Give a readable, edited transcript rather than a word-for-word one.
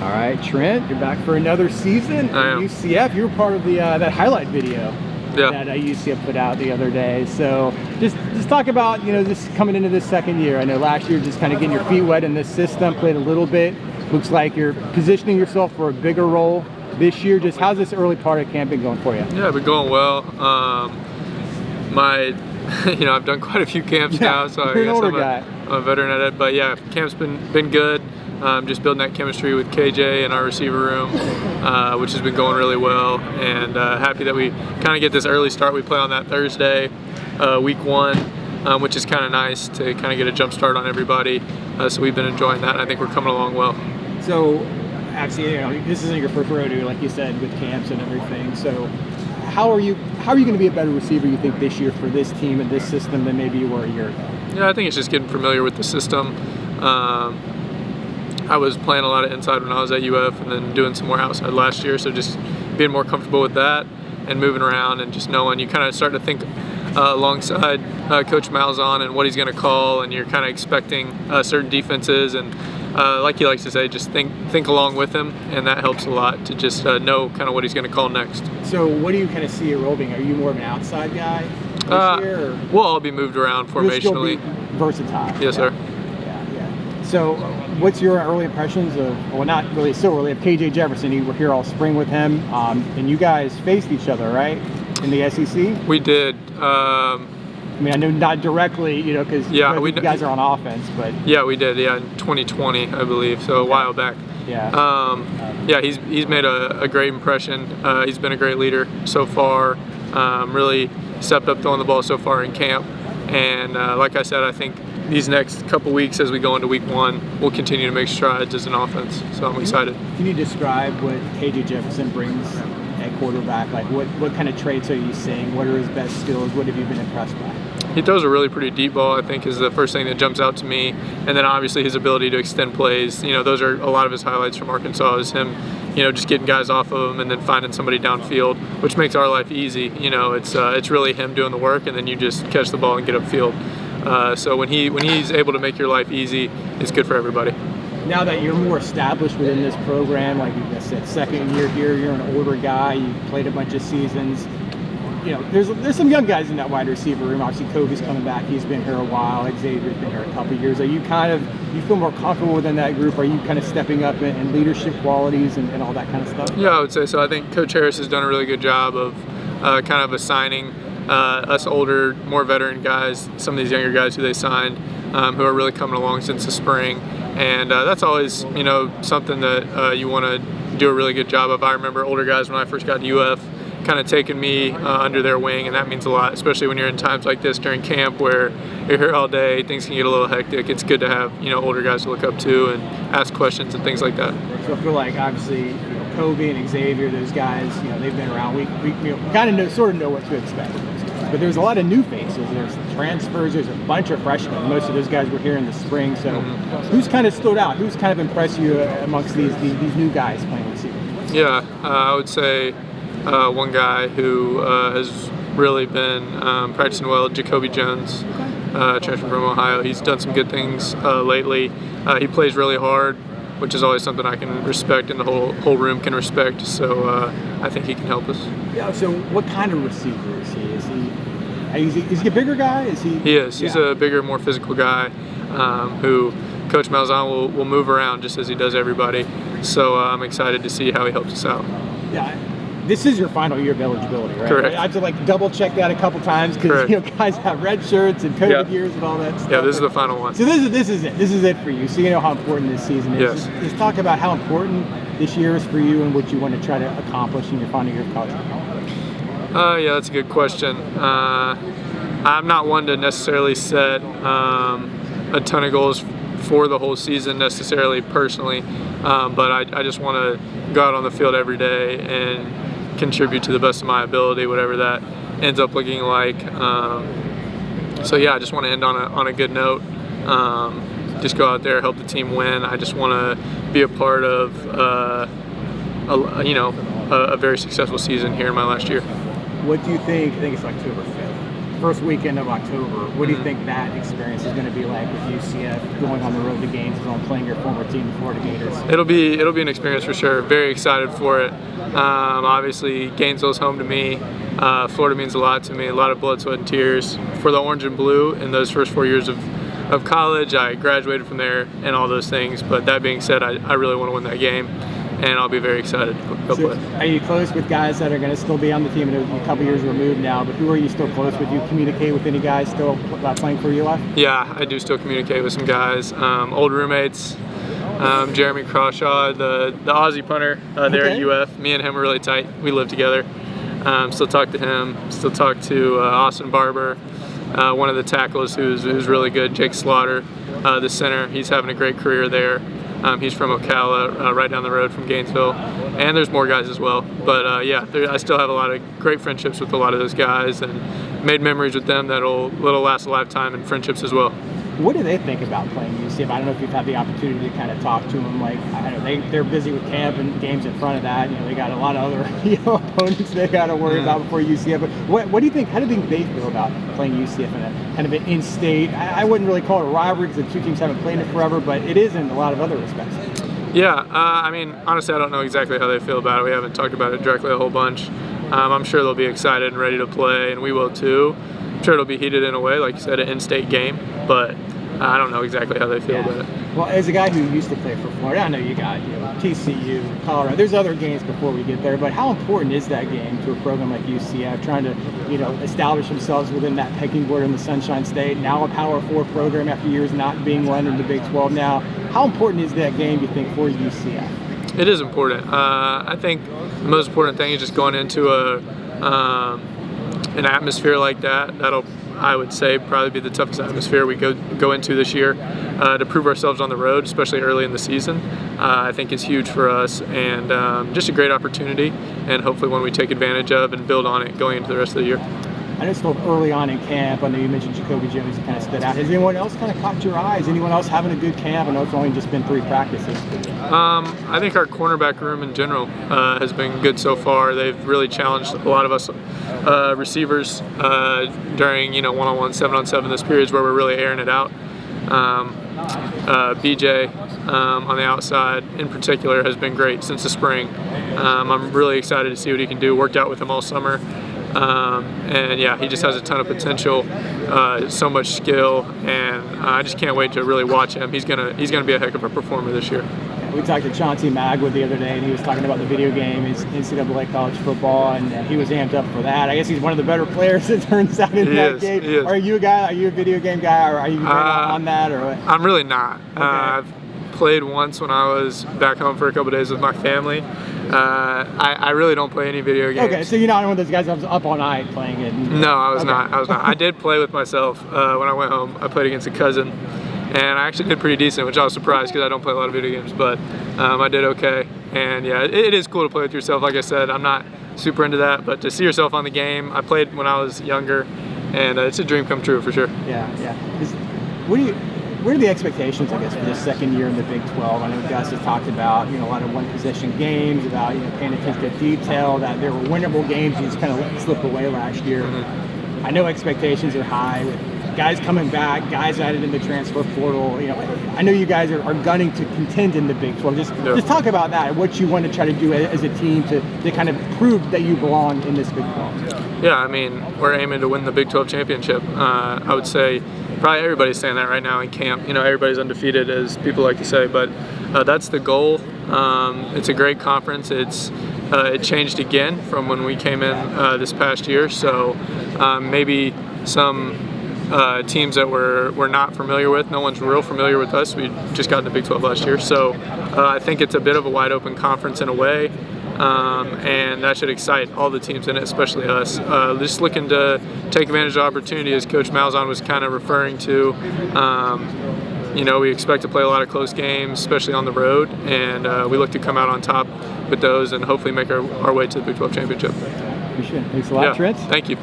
All right, Trent, you're back for another season at UCF. You were part of the that highlight video that UCF put out the other day. So just talk about, you know, just coming into this second year. I know last year just kind of getting your feet wet in this system, played a little bit. Looks like you're positioning yourself for a bigger role this year. Just how's this early part of camp been going for you? Yeah, been going well. You know, I've done quite a few camps now, so I guess I'm a veteran at it. But yeah, camp's been good. Just building that chemistry with KJ in our receiver room, which has been going really well. And happy that we kind of get this early start. We play on that Thursday, week 1, which is kind of nice to kind of get a jump start on everybody. So we've been enjoying that. I think we're coming along well. So actually, you know, this isn't your first rodeo, like you said, with camps and everything. So how are you going to be a better receiver, you think, this year for this team and this system than maybe you were a year ago? Yeah, I think it's just getting familiar with the system. I was playing a lot of inside when I was at UF and then doing some more outside last year, so just being more comfortable with that and moving around and just knowing, you kind of start to think alongside Coach Malzahn and what he's going to call, and you're kind of expecting certain defenses, and like he likes to say, just think along with him, and that helps a lot to just know kind of what he's going to call next. So what do you kind of see your role being? Are you more of an outside guy this year? Or? We'll all be moved around formationally. You'll still be versatile. Yes, sir. Yeah. So what's your early impressions of, well, not really so early, of KJ Jefferson? You were here all spring with him, and you guys faced each other, right, in the SEC? We did. I mean, I know not directly, you know, because you guys are on offense, but... Yeah, we did, in 2020, I believe, so a while back. Yeah. He's made a great impression. He's been a great leader so far, really stepped up throwing the ball so far in camp. And like I said, I think these next couple weeks as we go into week 1, we'll continue to make strides as an offense, so I'm excited. Can you describe what KJ Jefferson brings at quarterback? Like what kind of traits are you seeing? What are his best skills? What have you been impressed by? He throws a really pretty deep ball, I think, is the first thing that jumps out to me. And then obviously his ability to extend plays. You know, those are a lot of his highlights from Arkansas, is him, you know, just getting guys off of him and then finding somebody downfield, which makes our life easy. You know, it's really him doing the work, and then you just catch the ball and get upfield. So when he's able to make your life easy, it's good for everybody. Now that you're more established within this program, like you just said, second year here, you're an older guy, you've played a bunch of seasons. You know, there's some young guys in that wide receiver room. Obviously, Kobe's coming back. He's been here a while. Xavier's been here a couple of years. Are you you feel more comfortable within that group? Are you kind of stepping up in leadership qualities and all that kind of stuff? Yeah, I would say so. I think Coach Harris has done a really good job of kind of assigning us older, more veteran guys, some of these younger guys who they signed, who are really coming along since the spring. And that's always, you know, something that you want to do a really good job of. I remember older guys when I first got to UF kind of taking me under their wing, and that means a lot, especially when you're in times like this during camp where you're here all day, things can get a little hectic. It's good to have, you know, older guys to look up to and ask questions and things like that. So I feel like obviously, you know, Kobe and Xavier, those guys, you know, they've been around. We you know, kind of sort of know what to expect with those guys. But there's a lot of new faces. There's transfers. There's a bunch of freshmen. Most of those guys were here in the spring. So who's kind of stood out? Who's kind of impressed you amongst these new guys playing receiver? Yeah, I would say one guy who has really been practicing well, Jacoby Jones, transfer from Ohio. He's done some good things lately. He plays really hard, which is always something I can respect and the whole room can respect. So I think he can help us. Yeah. So what kind of receiver is he? Is he a bigger guy? He is. He's a bigger, more physical guy who Coach Malzahn will move around just as he does everybody. So I'm excited to see how he helps us out. Yeah. This is your final year of eligibility, right? Correct. I have to double check that a couple times because, you know, guys have red shirts and COVID years and all that stuff. Yeah, this is the final one. So this is it. This is it for you. So you know how important this season is. Yes. Just talk about how important this year is for you and what you want to try to accomplish in your final year of college football. Yeah, that's a good question. I'm not one to necessarily set a ton of goals for the whole season necessarily personally, but I just want to go out on the field every day and contribute to the best of my ability, whatever that ends up looking like. So yeah, I just want to end on a good note. Just go out there, help the team win. I just want to be a part of a very successful season here in my last year. What do you think? I think it's October 5th. first weekend of October. What do you think that experience is going to be like with UCF going on the road to Gainesville and playing your former team, the Florida Gators? It'll be an experience for sure. Very excited for it. Obviously, Gainesville's home to me. Florida means a lot to me. A lot of blood, sweat, and tears for the orange and blue in those first 4 years of college. I graduated from there and all those things. But that being said, I really want to win that game. And I'll be very excited to go play. Are you close with guys that are going to still be on the team? A couple years removed now, but who are you still close with? Do you communicate with any guys still playing for UF? Yeah, I do still communicate with some guys. Old roommates, Jeremy Crawshaw, the Aussie punter there at UF. Me and him are really tight. We live together. Still talk to him. Still talk to Austin Barber, one of the tackles who's really good, Jake Slaughter, the center. He's having a great career there. He's from Ocala, right down the road from Gainesville, and there's more guys as well. But yeah, I still have a lot of great friendships with a lot of those guys, and made memories with them that'll last a lifetime, and friendships as well. What do they think about playing UCF? I don't know if you've had the opportunity to kind of talk to them. Like, I don't know, they're busy with camp and games in front of that. You know, they got a lot of other opponents they got to worry about before UCF. But what do you think? How do you think they feel about playing UCF in a kind of an in-state? I wouldn't really call it a rivalry because the two teams haven't played it forever, but it is in a lot of other respects. Yeah, I mean, honestly, I don't know exactly how they feel about it. We haven't talked about it directly a whole bunch. I'm sure they'll be excited and ready to play, and we will too. I'm sure it'll be heated in a way, like you said, an in-state game, but I don't know exactly how they feel about it. Well, as a guy who used to play for Florida, I know you got TCU, Colorado. There's other games before we get there, but how important is that game to a program like UCF, trying to establish themselves within that pecking order in the Sunshine State? Now a Power 4 program after years not being one in the Big 12 now. How important is that game, you think, for UCF? It is important. I think the most important thing is just going into an atmosphere like that. That'll, I would say, probably be the toughest atmosphere we go into this year to prove ourselves on the road, especially early in the season. I think is huge for us, and just a great opportunity, and hopefully one we take advantage of and build on it going into the rest of the year. I know it's still early on in camp. I know you mentioned Jacoby Jones kind of stood out. Has anyone else kind of caught your eyes? Anyone else having a good camp? I know it's only just been 3 practices. I think our cornerback room in general has been good so far. They've really challenged a lot of us receivers during one-on-one, 7-on-7, those periods where we're really airing it out. BJ on the outside in particular has been great since the spring. I'm really excited to see what he can do. Worked out with him all summer. And yeah, he just has a ton of potential, so much skill, and I just can't wait to really watch him. He's gonna be a heck of a performer this year. We talked to Chauncey Magwood the other day, and he was talking about the video game, his NCAA college football, and he was amped up for that. I guess he's one of the better players, it turns out, in that game. Are you a guy? Are you a video game guy, or are you on that, or what? I'm really not. Okay. I've played once when I was back home for a couple days with my family. I really don't play any video games. Okay, so you're not one of those guys that was up all night playing it? No, I was not. I did play with myself when I went home. I played against a cousin, and I actually did pretty decent, which I was surprised because I don't play a lot of video games, but I did okay. And yeah, it is cool to play with yourself. Like I said, I'm not super into that, but to see yourself on the game, I played when I was younger, and it's a dream come true for sure. Yeah. What are the expectations, I guess, for this second year in the Big 12? I know Gus has talked about, a lot of one-possession games, about, paying attention to detail, that there were winnable games you just kind of let slip away last year. I know expectations are high with guys coming back, guys added in the transfer portal. I know you guys are gunning to contend in the Big 12. Just talk about that, what you want to try to do as a team to kind of prove that you belong in this Big 12. Yeah, I mean, we're aiming to win the Big 12 championship. I would say probably everybody's saying that right now in camp. Everybody's undefeated, as people like to say, but that's the goal. It's a great conference. It changed again from when we came in this past year, so maybe some teams that we're not familiar with. No one's real familiar with us. We just got in the Big 12 last year, so I think it's a bit of a wide open conference in a way. And that should excite all the teams in it, especially us. Just looking to take advantage of the opportunity, as Coach Malzahn was kind of referring to. We expect to play a lot of close games, especially on the road, and we look to come out on top with those and hopefully make our way to the Big 12 championship. Appreciate it. Thanks a lot, Trent. Thank you.